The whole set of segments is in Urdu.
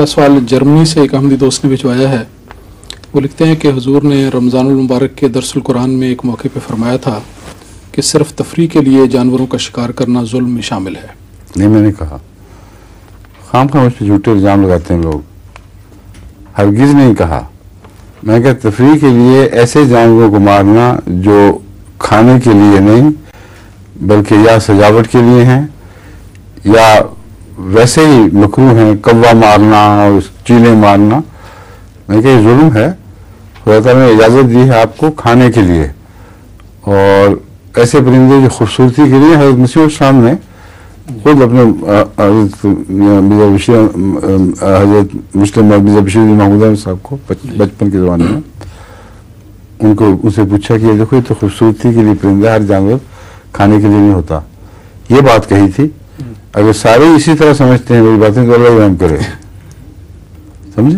اگلا سوال جرمنی سے ایک احمدی دوست نے بھجوایا ہے. وہ لکھتے ہیں کہ حضور نے رمضان المبارک کے درس القرآن میں ایک موقع پہ فرمایا تھا کہ صرف تفریح کے لیے جانوروں کا شکار کرنا ظلم میں شامل ہے. نہیں، میں نے کہا. خام خواہ مجھ پہ جھوٹے الزام لگاتے ہیں لوگ. ہرگز نہیں کہا. میں کہ تفریح کے لیے ایسے جانوروں کو مارنا جو کھانے کے لیے نہیں بلکہ یا سجاوٹ کے لیے ہیں یا ویسے ہی مکروہ ہیں، کوا مارنا اور چیلیں مارنا، میں کہ یہ ظلم ہے. خدا تعالیٰ نے اجازت دی ہے آپ کو کھانے کے لیے. اور ایسے پرندے جو خوبصورتی کے لیے حضرت مسیح السلام نے خود اپنے حضرت مسلم مرزا بشیر الدین محمود احمد صاحب کو بچپن کے زمانے میں ان سے پوچھا کہ دیکھو یہ تو خوبصورتی کے لیے پرندہ، ہر جانور کھانے کے لیے نہیں ہوتا. یہ بات کہی تھی. اگر سارے اسی طرح سمجھتے ہیں میری باتیں تو اللہ رحم کرے. سمجھے؟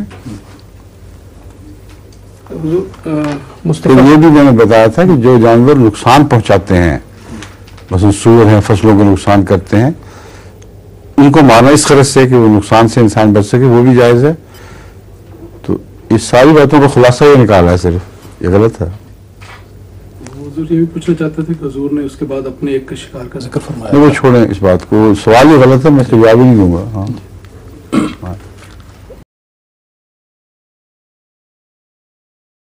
تو یہ بھی میں نے بتایا تھا کہ جو جانور نقصان پہنچاتے ہیں، مثلا سور ہیں، فصلوں کو نقصان کرتے ہیں، ان کو مارنا اس غرض سے کہ وہ نقصان سے انسان بچ سکے، وہ بھی جائز ہے. تو اس ساری باتوں کا خلاصہ یہ نکالا ہے، صرف یہ غلط ہے. حضور یہ بھی پوچھنا چاہتے تھے کہ حضور نے اس کے بعد اپنے ایک شکار کا ذکر فرمایا. وہ چھوڑیں اس بات کو، سوال یہ غلط ہے، میں اس کا جواب ہی نہیں دوں گا. ہاں.